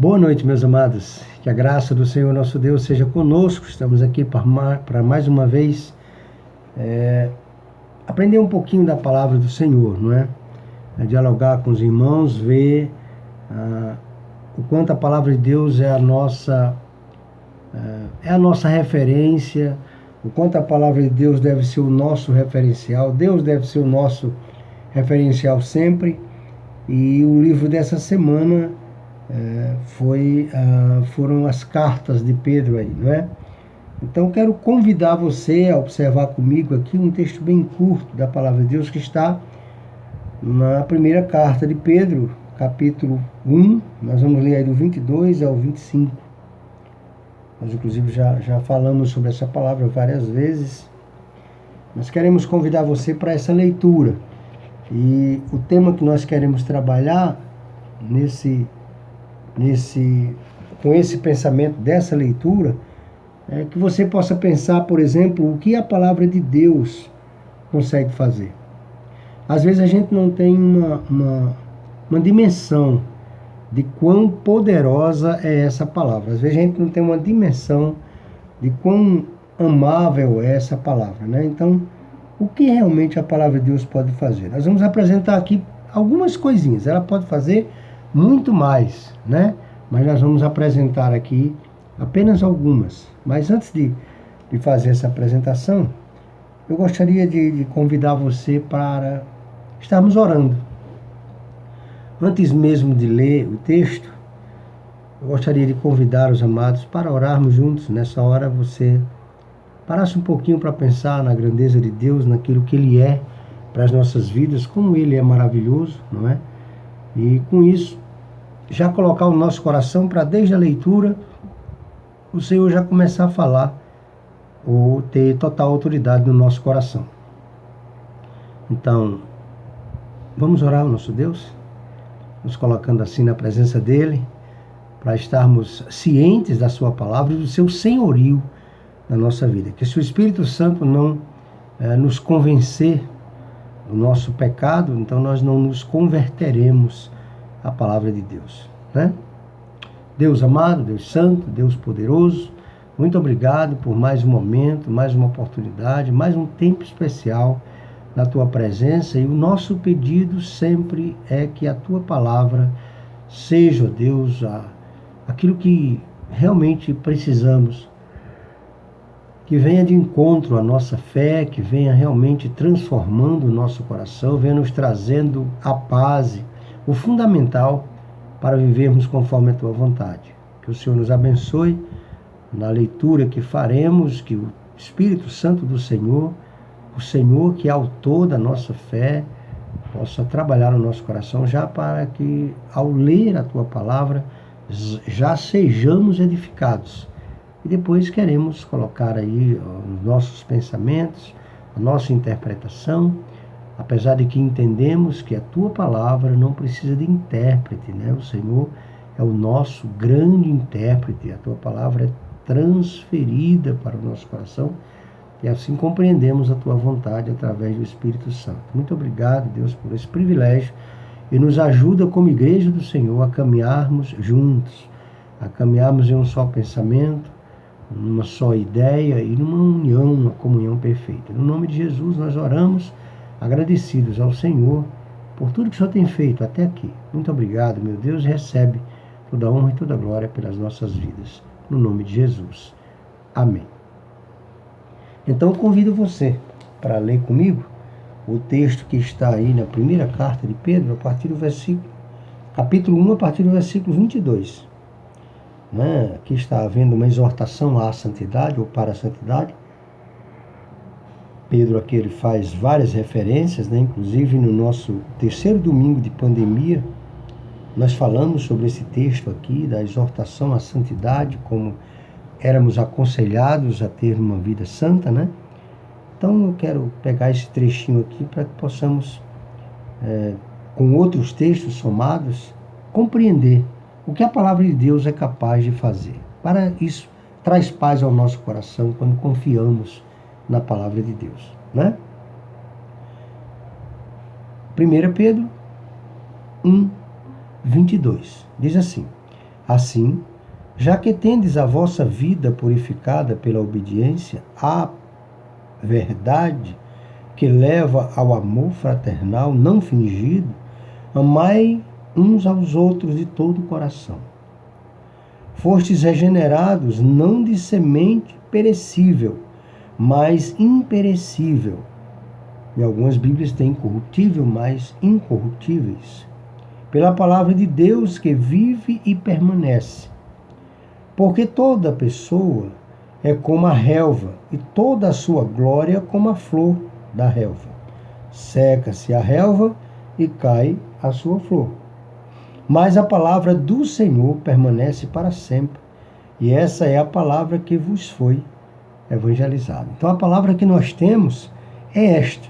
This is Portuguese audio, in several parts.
Boa noite, meus amados. Que a graça do Senhor nosso Deus seja conosco. Estamos aqui para mais uma vez aprender um pouquinho da palavra do Senhor, não é? Dialogar com os irmãos, ver o quanto a palavra de Deus é a nossa referência, o quanto a palavra de Deus deve ser o nosso referencial. Deus deve ser o nosso referencial sempre. E o livro dessa semana foram as cartas de Pedro aí, não é? Então quero convidar você a observar comigo aqui um texto bem curto da palavra de Deus que está na primeira carta de Pedro, capítulo 1, nós vamos ler aí do 22 ao 25. Nós inclusive já falamos sobre essa palavra várias vezes, mas queremos convidar você para essa leitura. E o tema que nós queremos trabalhar com esse pensamento dessa leitura é que você possa pensar, por exemplo, o que a palavra de Deus consegue fazer. Às vezes a gente não tem uma dimensão de quão poderosa é essa palavra. Às vezes a gente não tem uma dimensão de quão amável é essa palavra, né? Então, o que realmente a palavra de Deus pode fazer? Nós vamos apresentar aqui algumas coisinhas. Ela pode fazer muito mais, né? Mas nós vamos apresentar aqui apenas algumas. Mas antes de fazer essa apresentação, eu gostaria de convidar você para estarmos orando. Antes mesmo de ler o texto, eu gostaria de convidar os amados para orarmos juntos. Nessa hora você parasse um pouquinho para pensar na grandeza de Deus, naquilo que Ele é para as nossas vidas, como Ele é maravilhoso, não é? E com isso, já colocar o nosso coração para, desde a leitura, o Senhor já começar a falar ou ter total autoridade no nosso coração. Então, vamos orar ao nosso Deus, nos colocando assim na presença dEle, para estarmos cientes da Sua palavra e do Seu senhorio na nossa vida. Que se o Espírito Santo não nos convencer do nosso pecado, então nós não nos converteremos à palavra de Deus, né? Deus amado, Deus santo, Deus poderoso, muito obrigado por mais um momento, mais uma oportunidade, mais um tempo especial na Tua presença, e o nosso pedido sempre é que a Tua palavra seja, Deus, aquilo que realmente precisamos, que venha de encontro à nossa fé, que venha realmente transformando o nosso coração, venha nos trazendo a paz, o fundamental para vivermos conforme a Tua vontade. Que o Senhor nos abençoe na leitura que faremos, que o Espírito Santo do Senhor, o Senhor que é autor da nossa fé, possa trabalhar no nosso coração, já para que, ao ler a Tua palavra, já sejamos edificados. E depois queremos colocar aí os nossos pensamentos, a nossa interpretação, apesar de que entendemos que a Tua palavra não precisa de intérprete, né? O Senhor é o nosso grande intérprete, a Tua palavra é transferida para o nosso coração e assim compreendemos a Tua vontade através do Espírito Santo. Muito obrigado, Deus, por esse privilégio, e nos ajuda como igreja do Senhor a caminharmos juntos, a caminharmos em um só pensamento, numa só ideia e numa união, uma comunhão perfeita. No nome de Jesus nós oramos, agradecidos ao Senhor por tudo que o Senhor tem feito até aqui. Muito obrigado, meu Deus, recebe toda a honra e toda a glória pelas nossas vidas. No nome de Jesus. Amém. Então eu convido você para ler comigo o texto que está aí na primeira carta de Pedro, a partir do capítulo 1, a partir do versículo 22. Aqui está havendo uma exortação à santidade ou para a santidade. Pedro aqui ele faz várias referências, inclusive no nosso terceiro domingo de pandemia, nós falamos sobre esse texto aqui, da exortação à santidade, como éramos aconselhados a ter uma vida santa, né? Então eu quero pegar esse trechinho aqui para que possamos, com outros textos somados, compreender o que a palavra de Deus é capaz de fazer. Para isso, traz paz ao nosso coração quando confiamos na palavra de Deus, né? 1 Pedro 1, 22. Diz assim: Assim, já que tendes a vossa vida purificada pela obediência à verdade que leva ao amor fraternal não fingido, amai uns aos outros de todo o coração. Fostes regenerados não de semente perecível, mas imperecível. Em algumas Bíblias tem corruptível, mas incorruptíveis. Pela palavra de Deus que vive e permanece. Porque toda pessoa é como a relva, e toda a sua glória como a flor da relva. Seca-se a relva e cai a sua flor. Mas a palavra do Senhor permanece para sempre. E essa é a palavra que vos foi evangelizada. Então a palavra que nós temos é esta,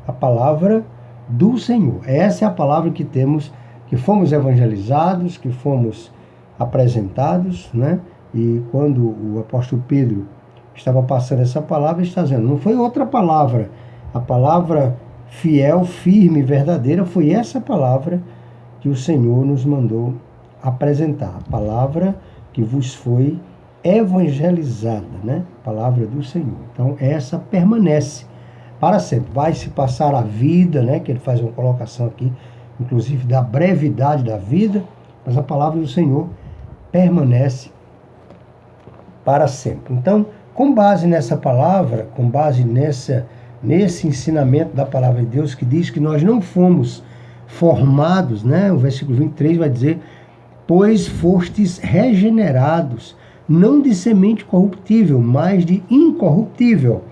a palavra do Senhor. Essa é a palavra que temos, que fomos evangelizados, que fomos apresentados, né? E quando o apóstolo Pedro estava passando essa palavra, ele está dizendo, não foi outra palavra. A palavra fiel, firme, verdadeira, foi essa palavra que o Senhor nos mandou apresentar. A palavra que vos foi evangelizada, né? A palavra do Senhor. Então, essa permanece para sempre. Vai se passar a vida, né? Que ele faz uma colocação aqui, inclusive da brevidade da vida, mas a palavra do Senhor permanece para sempre. Então, com base nessa palavra, com base nesse ensinamento da palavra de Deus, que diz que nós não fomos formados, né? O versículo 23 vai dizer, pois fostes regenerados, não de semente corruptível, mas de incorruptível,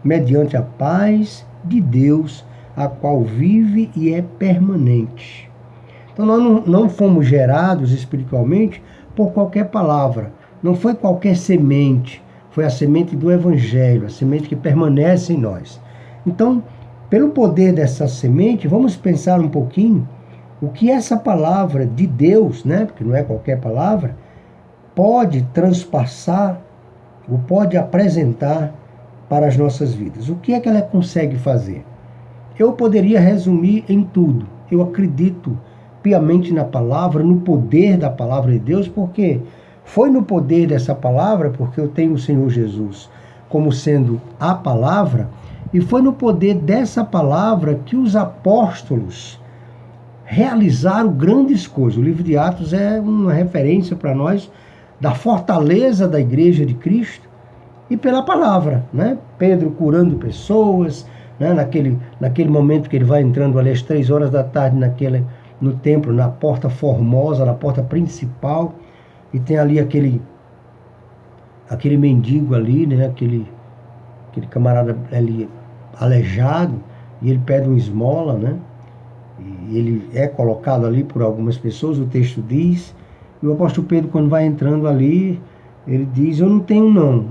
mediante a paz de Deus, a qual vive e é permanente. Então nós não fomos gerados espiritualmente por qualquer palavra, não foi qualquer semente, foi a semente do Evangelho, a semente que permanece em nós. Então, pelo poder dessa semente, vamos pensar um pouquinho o que essa palavra de Deus, né, porque não é qualquer palavra, pode transpassar, ou pode apresentar para as nossas vidas. O que é que ela consegue fazer? Eu poderia resumir em tudo. Eu acredito piamente na palavra, no poder da palavra de Deus, porque foi no poder dessa palavra, porque eu tenho o Senhor Jesus como sendo a palavra, e foi no poder dessa palavra que os apóstolos realizaram grandes coisas. O livro de Atos é uma referência para nós da fortaleza da igreja de Cristo e pela palavra, né? Pedro curando pessoas, né? Naquele momento que ele vai entrando ali às 3 horas da tarde no templo, na porta formosa, na porta principal, e tem ali aquele mendigo ali, né? Aquele camarada ali aleijado, e ele pede uma esmola, né? E ele é colocado ali por algumas pessoas, o texto diz, e o apóstolo Pedro, quando vai entrando ali, ele diz, eu não tenho não,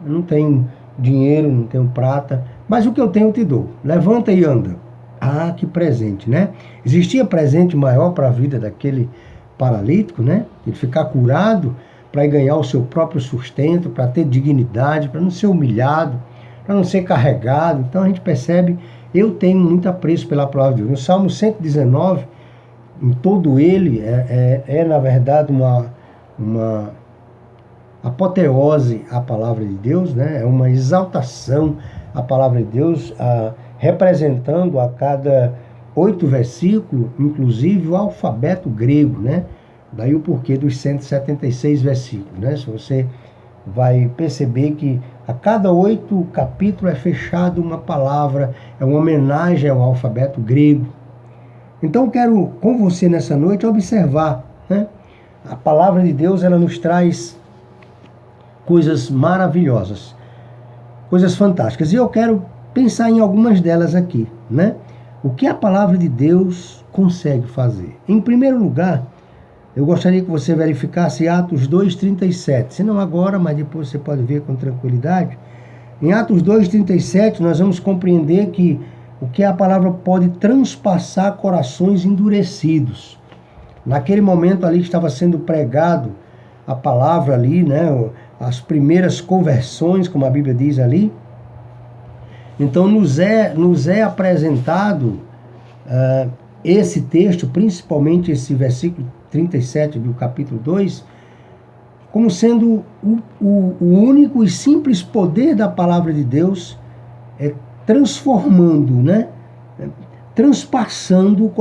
eu não tenho dinheiro, não tenho prata, mas o que eu tenho eu te dou, levanta e anda. Ah, que presente, né? Existia presente maior para a vida daquele paralítico, né? Ele ficar curado para ganhar o seu próprio sustento, para ter dignidade, para não ser humilhado, para não ser carregado. Então a gente percebe, eu tenho muito apreço pela palavra de Deus. No Salmo 119, em todo ele, na verdade uma apoteose à palavra de Deus, né? É uma exaltação à palavra de Deus, representando a cada 8 versículos, inclusive o alfabeto grego, né? Daí o porquê dos 176 versículos, né? Se você vai perceber que a cada 8 capítulos é fechado uma palavra, é uma homenagem ao alfabeto grego. Então eu quero com você nessa noite observar, né? A palavra de Deus, ela nos traz coisas maravilhosas, coisas fantásticas. E eu quero pensar em algumas delas aqui, né? O que a palavra de Deus consegue fazer? Em primeiro lugar, eu gostaria que você verificasse Atos 2:37. Se não agora, mas depois você pode ver com tranquilidade. Em Atos 2:37, nós vamos compreender que o que a palavra pode transpassar corações endurecidos. Naquele momento ali estava sendo pregado a palavra ali, né? As primeiras conversões, como a Bíblia diz ali. Então nos é apresentado esse texto, principalmente esse versículo 37 do capítulo 2, como sendo o único e simples poder da palavra de Deus transformando, né? Transpassando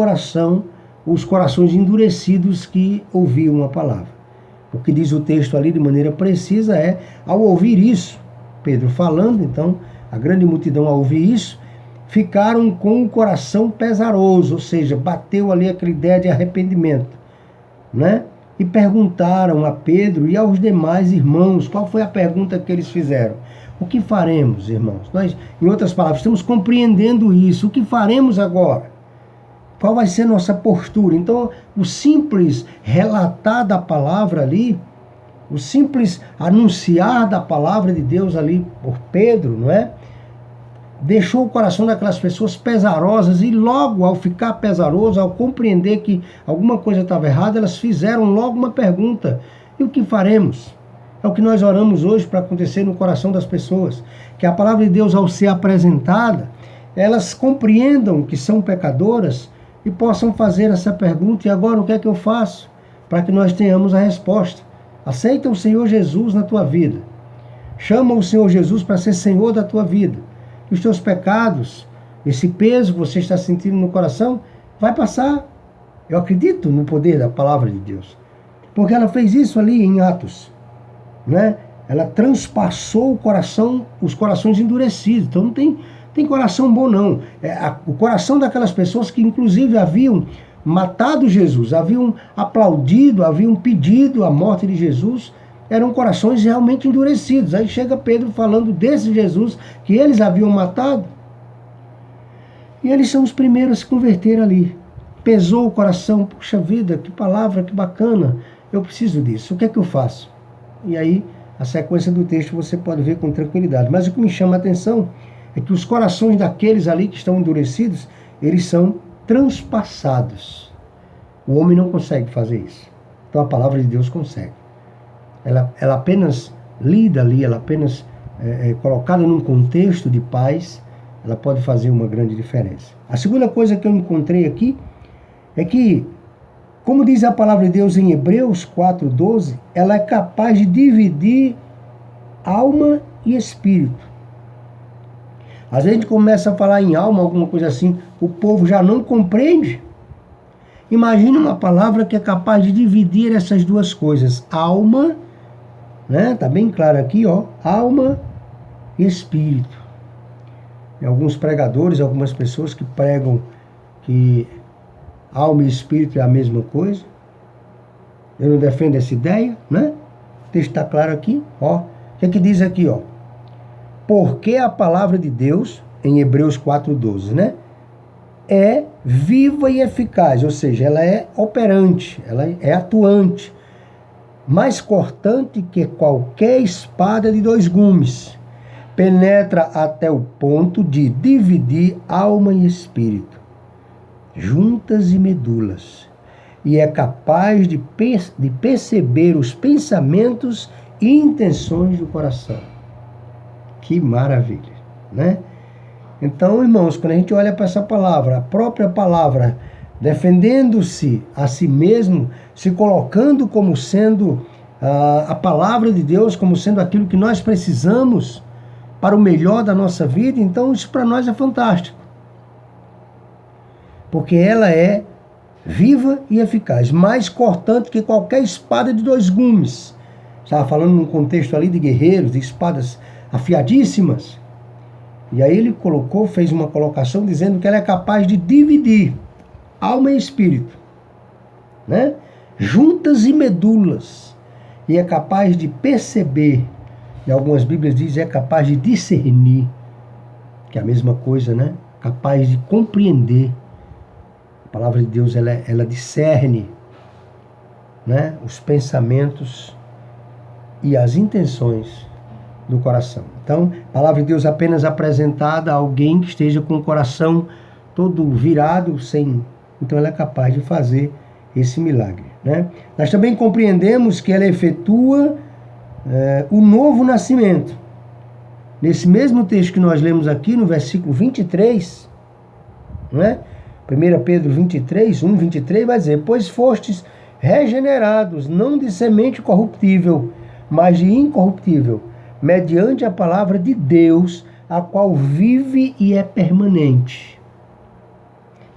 os corações endurecidos que ouviam a palavra. O que diz o texto ali de maneira precisa ao ouvir isso, Pedro falando, então, a grande multidão ao ouvir isso, ficaram com o coração pesaroso, ou seja, bateu ali aquela ideia de arrependimento, né? E perguntaram a Pedro e aos demais irmãos, qual foi a pergunta que eles fizeram? O que faremos, irmãos? Nós, em outras palavras, estamos compreendendo isso. O que faremos agora? Qual vai ser nossa postura? Então, o simples relatar da palavra ali, o simples anunciar da palavra de Deus ali por Pedro, não é? Deixou o coração daquelas pessoas pesarosas, e logo ao ficar pesaroso, ao compreender que alguma coisa estava errada, elas fizeram logo uma pergunta: e o que faremos? É o que nós oramos hoje para acontecer no coração das pessoas, que a palavra de Deus, ao ser apresentada, elas compreendam que são pecadoras e possam fazer essa pergunta: e agora o que é que eu faço? Para que nós tenhamos a resposta. Aceita o Senhor Jesus na tua vida. Chama o Senhor Jesus para ser Senhor da tua vida. Os teus pecados, esse peso que você está sentindo no coração, vai passar. Eu acredito no poder da palavra de Deus. Porque ela fez isso ali em Atos, né? Ela transpassou os corações endurecidos. Então não tem coração bom, não. O coração daquelas pessoas que inclusive haviam matado Jesus, haviam aplaudido, haviam pedido a morte de Jesus, eram corações realmente endurecidos. Aí chega Pedro falando desse Jesus que eles haviam matado. E eles são os primeiros a se converter ali. Pesou o coração. Puxa vida, que palavra, que bacana. Eu preciso disso. O que é que eu faço? E aí, a sequência do texto você pode ver com tranquilidade. Mas o que me chama a atenção é que os corações daqueles ali que estão endurecidos, eles são transpassados. O homem não consegue fazer isso. Então a palavra de Deus consegue. Ela apenas lida ali, ela apenas colocada num contexto de paz, ela pode fazer uma grande diferença. A segunda coisa que eu encontrei aqui é que, como diz a palavra de Deus em Hebreus 4:12, ela é capaz de dividir alma e espírito. Às vezes a gente começa a falar em alma, alguma coisa assim, o povo já não compreende. Imagina uma palavra que é capaz de dividir essas duas coisas, alma, né? Tá bem claro aqui, ó, alma e espírito. E alguns pregadores, algumas pessoas que pregam que alma e espírito é a mesma coisa. Eu não defendo essa ideia, né? O texto está claro aqui, ó. O que é que diz aqui, ó? Porque a palavra de Deus, em Hebreus 4:12, né? É viva e eficaz, ou seja, ela é operante, ela é atuante, mais cortante que qualquer espada de 2 gumes, penetra até o ponto de dividir alma e espírito, juntas e medulas, e é capaz de perceber os pensamentos e intenções do coração. Que maravilha, né? Então, irmãos, quando a gente olha para essa palavra, a própria palavra, defendendo-se a si mesmo, se colocando como sendo a palavra de Deus, como sendo aquilo que nós precisamos para o melhor da nossa vida, então isso para nós é fantástico. Porque ela é viva e eficaz, mais cortante que qualquer espada de 2 gumes. Estava falando num contexto ali de guerreiros, de espadas afiadíssimas. E aí ele fez uma colocação dizendo que ela é capaz de dividir alma e espírito, né? Juntas e medulas. E é capaz de perceber, e algumas Bíblias dizem, é capaz de discernir, que é a mesma coisa, né? Capaz de compreender. A palavra de Deus, ela discerne, né? Os pensamentos e as intenções do coração. Então, a palavra de Deus apenas apresentada a alguém que esteja com o coração todo virado, então ela é capaz de fazer esse milagre, né? Nós também compreendemos que ela efetua o novo nascimento. Nesse mesmo texto que nós lemos aqui, no versículo 23, né? 1 Pedro 23, 1, 23, vai dizer: pois fostes regenerados, não de semente corruptível, mas de incorruptível, mediante a palavra de Deus, a qual vive e é permanente.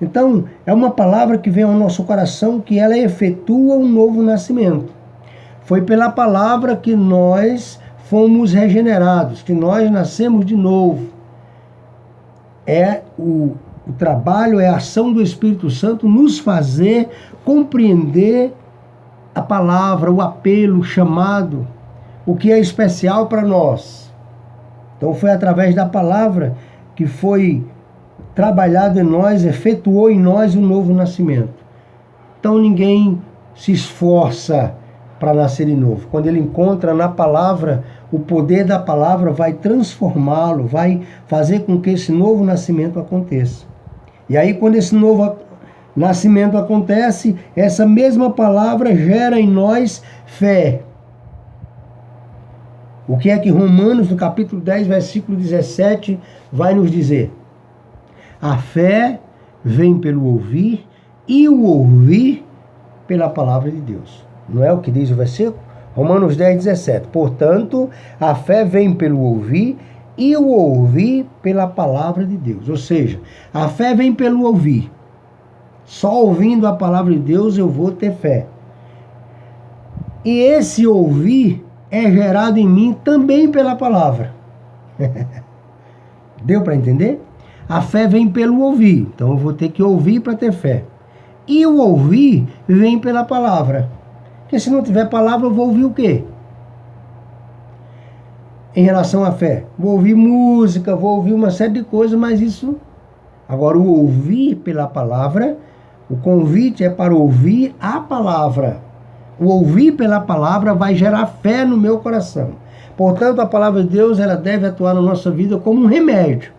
Então, é uma palavra que vem ao nosso coração, que ela efetua um novo nascimento. Foi pela palavra que nós fomos regenerados, que nós nascemos de novo. É o trabalho, é a ação do Espírito Santo nos fazer compreender a palavra, o apelo, o chamado, o que é especial para nós. Então foi através da palavra que foi trabalhado em nós, efetuou em nós um novo nascimento. Então ninguém se esforça para nascer de novo. Quando ele encontra na palavra, o poder da palavra vai transformá-lo, vai fazer com que esse novo nascimento aconteça. E aí, quando esse novo nascimento acontece, essa mesma palavra gera em nós fé. O que é que Romanos, no capítulo 10, versículo 17, vai nos dizer? A fé vem pelo ouvir, e o ouvir pela palavra de Deus. Não é o que diz o versículo? Romanos 10, 17. Portanto, a fé vem pelo ouvir, e o ouvir pela palavra de Deus. Ou seja, a fé vem pelo ouvir. Só ouvindo a palavra de Deus eu vou ter fé. E esse ouvir é gerado em mim também pela palavra. Deu para entender? A fé vem pelo ouvir. Então eu vou ter que ouvir para ter fé. E o ouvir vem pela palavra. Porque se não tiver palavra, eu vou ouvir o quê? Em relação à fé, vou ouvir música, vou ouvir uma série de coisas, mas isso... Agora, o ouvir pela palavra, o convite é para ouvir a palavra. O ouvir pela palavra vai gerar fé no meu coração. Portanto, a palavra de Deus, ela deve atuar na nossa vida como um remédio.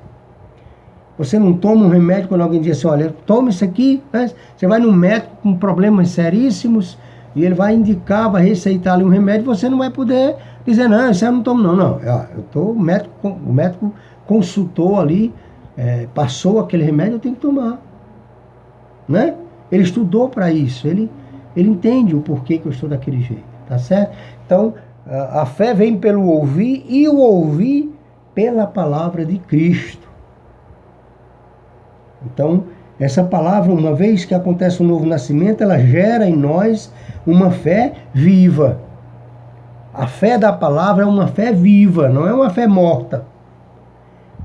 Você não toma um remédio quando alguém diz assim, olha, toma isso aqui, né? Você vai no médico com problemas seríssimos e ele vai indicar, vai receitar ali um remédio, você não vai poder dizer, não, isso eu não tomo, não. O médico consultou ali, passou aquele remédio, eu tenho que tomar. Né? Ele estudou para isso, ele entende o porquê que eu estou daquele jeito, tá certo? Então, a fé vem pelo ouvir e o ouvir pela palavra de Cristo. Então, essa palavra, uma vez que acontece um novo nascimento, ela gera em nós uma fé viva. A fé da palavra é uma fé viva, não é uma fé morta.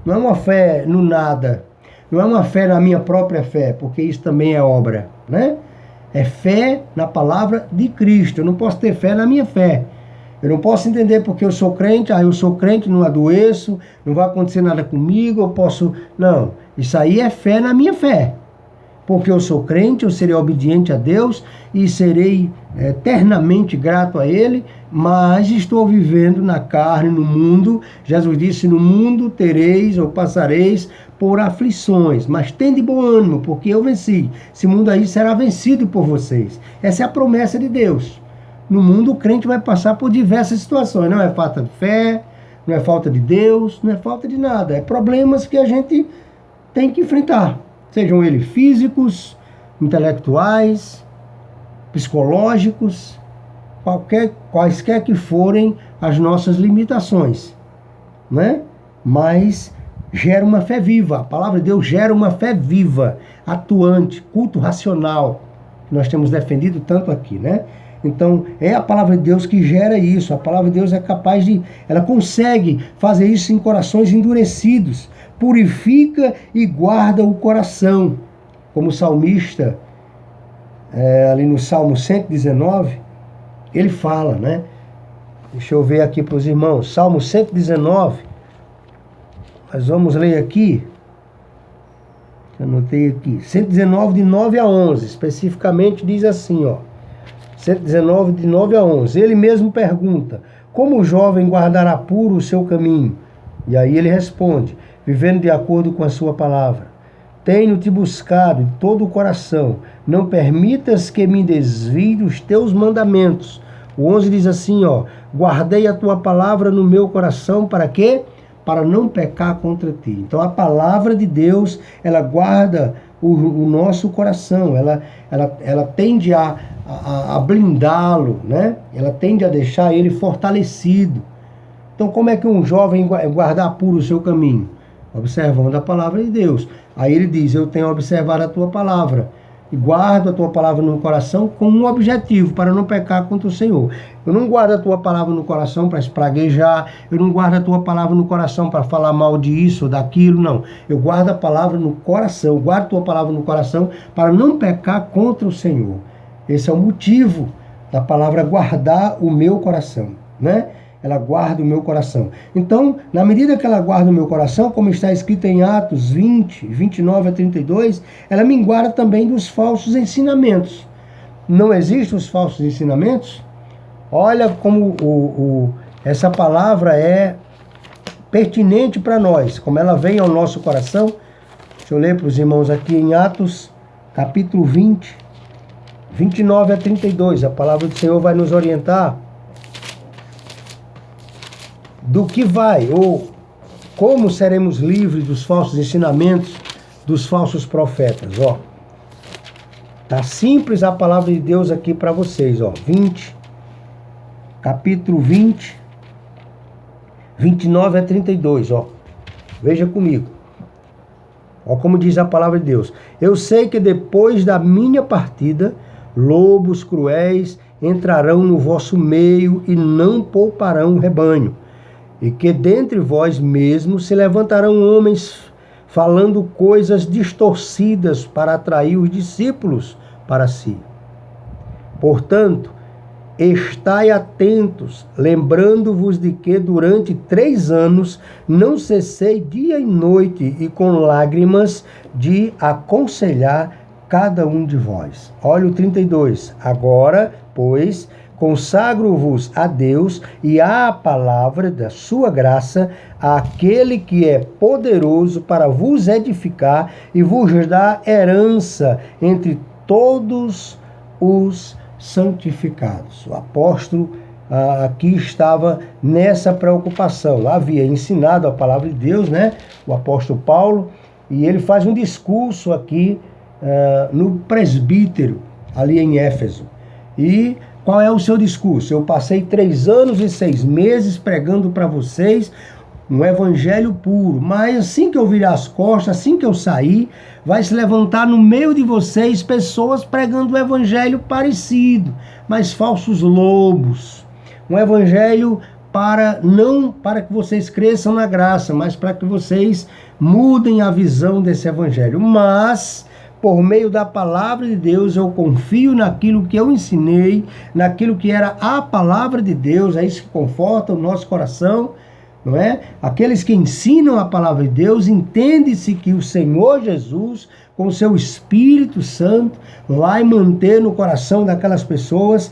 Não é uma fé no nada. Não é uma fé na minha própria fé, porque isso também é obra, né? É fé na palavra de Cristo. Eu não posso ter fé na minha fé. Eu não posso entender porque eu sou crente, eu sou crente, não adoeço, não vai acontecer nada comigo, eu posso... Não, isso aí é fé na minha fé. Porque eu sou crente, eu serei obediente a Deus e serei eternamente grato a Ele, mas estou vivendo na carne, no mundo. Jesus disse, no mundo tereis ou passareis por aflições, mas tende bom ânimo, porque eu venci. Esse mundo aí será vencido por vocês. Essa é a promessa de Deus. No mundo o crente vai passar por diversas situações, não é falta de fé, não é falta de Deus, não é falta de nada. É problemas que a gente tem que enfrentar. Sejam eles físicos, intelectuais, psicológicos, quaisquer que forem as nossas limitações, né? Mas gera uma fé viva. A palavra de Deus gera uma fé viva, atuante, culto racional, que nós temos defendido tanto aqui, né? Então, é a palavra de Deus que gera isso. A palavra de Deus é capaz de... Ela consegue fazer isso em corações endurecidos. Purifica e guarda o coração. Como o salmista, ali no Salmo 119, ele fala, né? Deixa eu ver aqui para os irmãos. Salmo 119. Nós vamos ler aqui. Anotei aqui. 119, de 9 a 11. Especificamente diz assim, ó. 119, de 9 a 11. Ele mesmo pergunta, como o jovem guardará puro o seu caminho? E aí ele responde, vivendo de acordo com a sua palavra. Tenho-te buscado de todo o coração, não permitas que me desvie dos teus mandamentos. O 11 diz assim, ó, guardei a tua palavra no meu coração, para quê? Para não pecar contra ti. Então a palavra de Deus, ela guarda o nosso coração, ela tende a blindá-lo, né? Ela tende a deixar ele fortalecido. Então, como é que um jovem guardar puro o seu caminho? Observando a palavra de Deus. Aí ele diz, eu tenho observado a tua palavra e guardo a tua palavra no coração com um objetivo, para não pecar contra o Senhor. Eu não guardo a tua palavra no coração para espraguejar, eu não guardo a tua palavra no coração para falar mal disso ou daquilo, não. Eu guardo a palavra no coração, guardo a tua palavra no coração para não pecar contra o Senhor. Esse é o motivo da palavra guardar o meu coração, né? Ela guarda o meu coração. Então, na medida que ela guarda o meu coração, como está escrito em Atos 20, 29 a 32, ela me guarda também dos falsos ensinamentos. Não existem os falsos ensinamentos? Olha como essa palavra é pertinente para nós, como ela vem ao nosso coração. Deixa eu ler para os irmãos aqui em Atos, capítulo 20, 29 a 32. A palavra do Senhor vai nos orientar do que vai, ou como seremos livres dos falsos ensinamentos, dos falsos profetas. Ó, tá simples a palavra de Deus aqui para vocês, ó. Capítulo 20, 29 a 32, ó. Veja comigo. Ó, como diz a palavra de Deus. Eu sei que depois da minha partida, lobos cruéis entrarão no vosso meio e não pouparão o rebanho. E que dentre vós mesmos se levantarão homens falando coisas distorcidas para atrair os discípulos para si. Portanto, estai atentos, lembrando-vos de que durante 3 anos não cessei dia e noite e com lágrimas de aconselhar cada um de vós. Olha o 32. Agora, pois, consagro-vos a Deus e à palavra da sua graça, àquele que é poderoso para vos edificar e vos dar herança entre todos os santificados. O apóstolo aqui estava nessa preocupação. Havia ensinado a palavra de Deus, né? O apóstolo Paulo, e ele faz um discurso aqui no presbítero, ali em Éfeso. E qual é o seu discurso? Eu passei 3 anos e 6 meses pregando para vocês um evangelho puro, mas assim que eu virar as costas, assim que eu sair, vai se levantar no meio de vocês pessoas pregando um evangelho parecido, mas falsos lobos. Um evangelho não para que vocês cresçam na graça, mas para que vocês mudem a visão desse evangelho. Mas por meio da palavra de Deus, eu confio naquilo que eu ensinei, naquilo que era a palavra de Deus, é isso que conforta o nosso coração, não é? Aqueles que ensinam a palavra de Deus, entende-se que o Senhor Jesus, com o seu Espírito Santo, vai manter no coração daquelas pessoas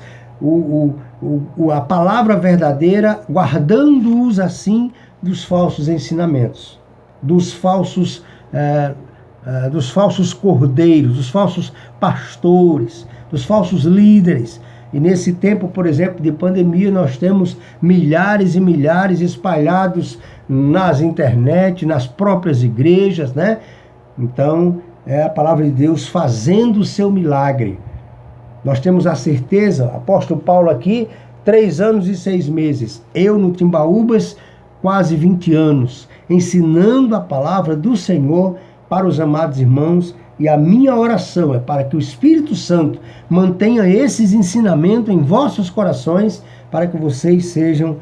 a palavra verdadeira, guardando-os assim dos falsos ensinamentos, dos falsos cordeiros, dos falsos pastores, dos falsos líderes. E nesse tempo, por exemplo, de pandemia, nós temos milhares e milhares espalhados nas internet, nas próprias igrejas, né? Então, é a palavra de Deus fazendo o seu milagre. Nós temos a certeza, apóstolo Paulo aqui, 3 anos e 6 meses. Eu no Timbaúbas, quase 20 anos, ensinando a palavra do Senhor para os amados irmãos, e a minha oração é para que o Espírito Santo mantenha esses ensinamentos em vossos corações, para que vocês sejam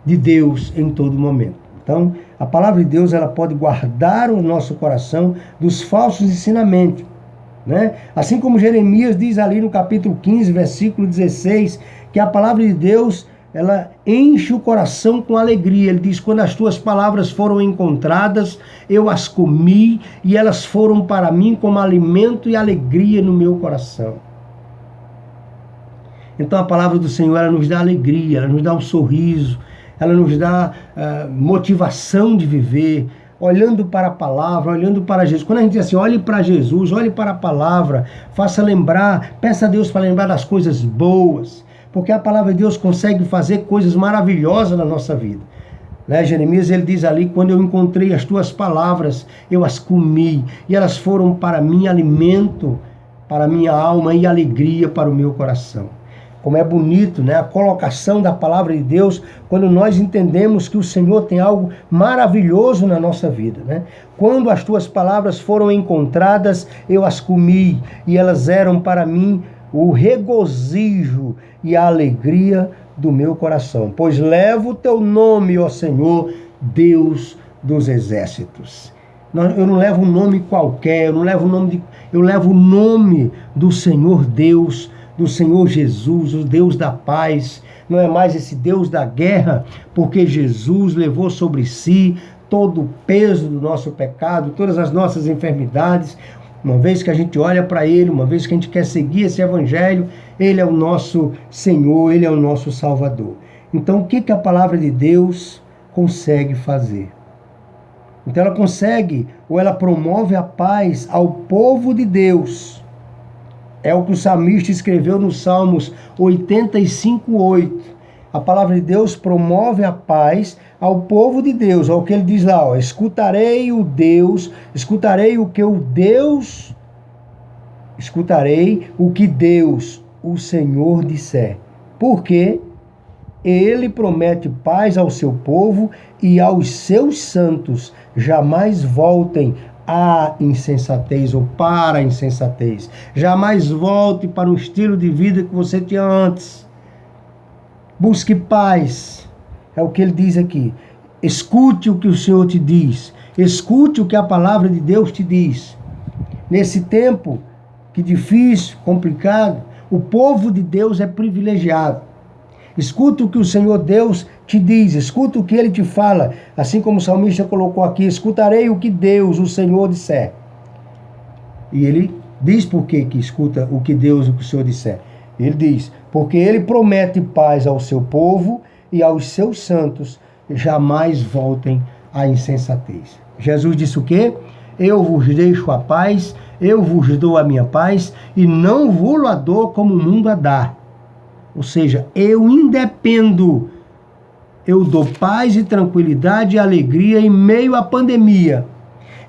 de Deus em todo momento. Então, a palavra de Deus, ela pode guardar o nosso coração dos falsos ensinamentos, né? Assim como Jeremias diz ali no capítulo 15, versículo 16, que a palavra de Deus, ela enche o coração com alegria. Ele diz, quando as tuas palavras foram encontradas, eu as comi e elas foram para mim como alimento e alegria no meu coração. Então a palavra do Senhor, ela nos dá alegria, ela nos dá um sorriso, ela nos dá motivação de viver, olhando para a palavra, olhando para Jesus. Quando a gente diz assim, olhe para Jesus, olhe para a palavra, faça lembrar, peça a Deus para lembrar das coisas boas, porque a palavra de Deus consegue fazer coisas maravilhosas na nossa vida. Né? Jeremias, ele diz ali: quando eu encontrei as tuas palavras, eu as comi, e elas foram para mim alimento, para a minha alma e alegria para o meu coração. Como é bonito, né, a colocação da palavra de Deus, quando nós entendemos que o Senhor tem algo maravilhoso na nossa vida, né? Quando as tuas palavras foram encontradas, eu as comi, e elas eram para mim o regozijo e a alegria do meu coração. Pois levo o teu nome, ó Senhor, Deus dos exércitos. Eu não levo um nome qualquer, eu levo o nome do Senhor Deus, do Senhor Jesus, o Deus da paz. Não é mais esse Deus da guerra, porque Jesus levou sobre si todo o peso do nosso pecado, todas as nossas enfermidades. Uma vez que a gente olha para Ele, uma vez que a gente quer seguir esse Evangelho, Ele é o nosso Senhor, Ele é o nosso Salvador. Então, o que a palavra de Deus consegue fazer? Então, ela consegue, ou ela promove a paz ao povo de Deus. É o que o salmista escreveu no Salmos 85:8. A palavra de Deus promove a paz ao povo de Deus. Olha o que ele diz lá: ó, escutarei o que Deus, o Senhor, disser. Porque ele promete paz ao seu povo e aos seus santos. Jamais voltem à insensatez ou para a insensatez. Jamais volte para um estilo de vida que você tinha antes. Busque paz. É o que ele diz aqui. Escute o que o Senhor te diz. Escute o que a palavra de Deus te diz. Nesse tempo que difícil, complicado, o povo de Deus é privilegiado. Escuta o que o Senhor Deus te diz, escuta o que Ele te fala, assim como o salmista colocou aqui: escutarei o que Deus, o Senhor, disser. E ele diz por que escuta o que Deus, o que o Senhor disser. Ele diz: porque Ele promete paz ao seu povo e aos seus santos, jamais voltem à insensatez. Jesus disse o quê? Eu vos deixo a paz, eu vos dou a minha paz, e não vou-la dou como o mundo a dá. Ou seja, eu independo. Eu dou paz e tranquilidade e alegria em meio à pandemia.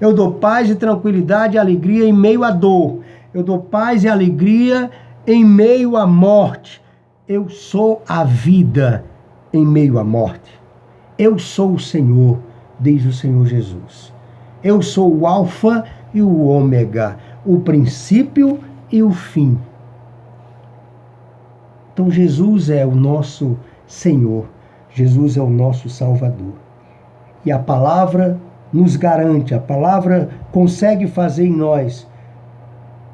Eu dou paz e tranquilidade e alegria em meio à dor. Eu dou paz e alegria em meio à morte. Eu sou a vida em meio à morte. Eu sou o Senhor, diz o Senhor Jesus. Eu sou o Alfa e o Ômega, o princípio e o fim. Então Jesus é o nosso Senhor, Jesus é o nosso Salvador. E a palavra nos garante, a palavra consegue fazer em nós,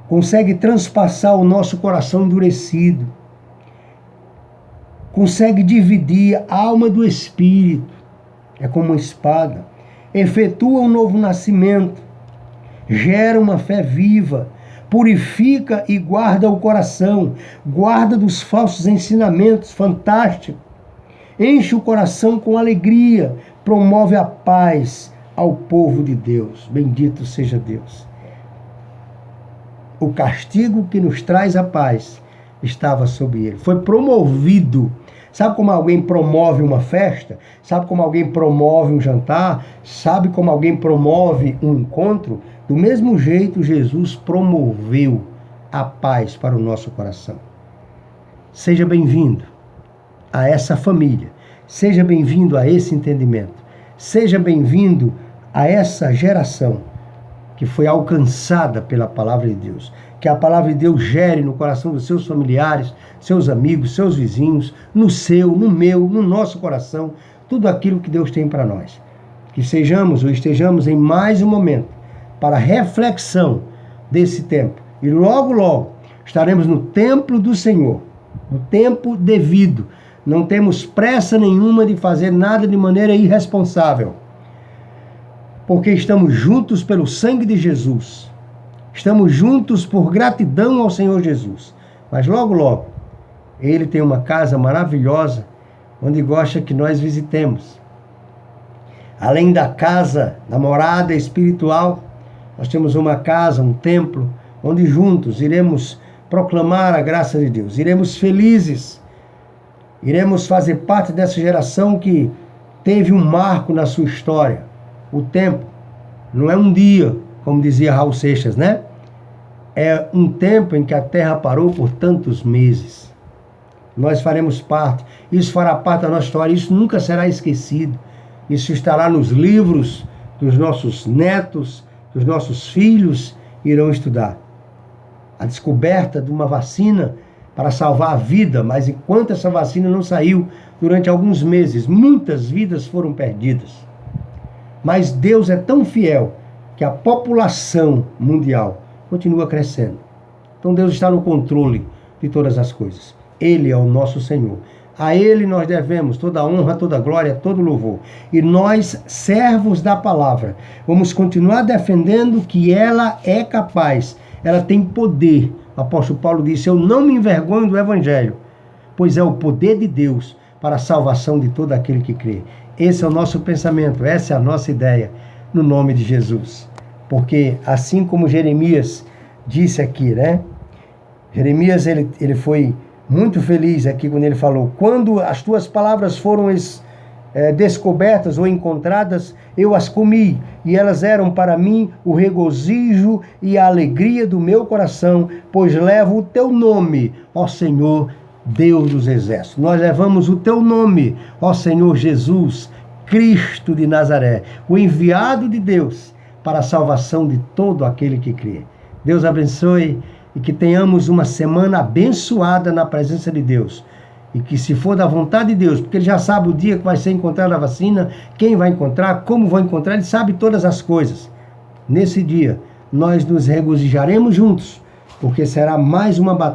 consegue transpassar o nosso coração endurecido, consegue dividir a alma do espírito, é como uma espada, efetua um novo nascimento, gera uma fé viva, purifica e guarda o coração, guarda dos falsos ensinamentos, fantástico. Enche o coração com alegria, promove a paz ao povo de Deus. Bendito seja Deus. O castigo que nos traz a paz estava sobre ele. Foi promovido. Sabe como alguém promove uma festa? Sabe como alguém promove um jantar? Sabe como alguém promove um encontro? Do mesmo jeito, Jesus promoveu a paz para o nosso coração. Seja bem-vindo a essa família. Seja bem-vindo a esse entendimento. Seja bem-vindo a essa geração que foi alcançada pela palavra de Deus. Que a palavra de Deus gere no coração dos seus familiares, seus amigos, seus vizinhos, no seu, no meu, no nosso coração, tudo aquilo que Deus tem para nós. Que sejamos ou estejamos em mais um momento para reflexão desse tempo. E logo, logo, estaremos no templo do Senhor, no tempo devido. Não temos pressa nenhuma de fazer nada de maneira irresponsável, porque estamos juntos pelo sangue de Jesus. Estamos juntos por gratidão ao Senhor Jesus. Mas logo, logo, Ele tem uma casa maravilhosa, onde gosta que nós visitemos. Além da casa, da morada espiritual, nós temos uma casa, um templo, onde juntos iremos proclamar a graça de Deus. Iremos felizes. Iremos fazer parte dessa geração que teve um marco na sua história. O tempo não é um dia, como dizia Raul Seixas, né? É um tempo em que a terra parou por tantos meses. Nós faremos parte, isso fará parte da nossa história, isso nunca será esquecido. Isso estará nos livros dos nossos netos, dos nossos filhos irão estudar. A descoberta de uma vacina para salvar a vida, mas enquanto essa vacina não saiu, durante alguns meses, muitas vidas foram perdidas. Mas Deus é tão fiel que a população mundial continua crescendo. Então Deus está no controle de todas as coisas. Ele é o nosso Senhor. A Ele nós devemos toda a honra, toda a glória, todo o louvor. E nós, servos da palavra, vamos continuar defendendo que ela é capaz, ela tem poder. O apóstolo Paulo disse: eu não me envergonho do Evangelho, pois é o poder de Deus para a salvação de todo aquele que crê. Esse é o nosso pensamento, essa é a nossa ideia, no nome de Jesus. Porque assim como Jeremias disse aqui, né? Jeremias, ele foi muito feliz aqui quando ele falou: quando as tuas palavras foram descobertas ou encontradas, eu as comi, e elas eram para mim o regozijo e a alegria do meu coração, pois levo o teu nome, ó Senhor, Deus dos exércitos. Nós levamos o teu nome, ó Senhor Jesus, Cristo de Nazaré, o enviado de Deus para a salvação de todo aquele que crê. Deus abençoe e que tenhamos uma semana abençoada na presença de Deus. E que, se for da vontade de Deus, porque Ele já sabe o dia que vai ser encontrada a vacina, quem vai encontrar, como vai encontrar, Ele sabe todas as coisas. Nesse dia, nós nos regozijaremos juntos, porque será mais uma batalha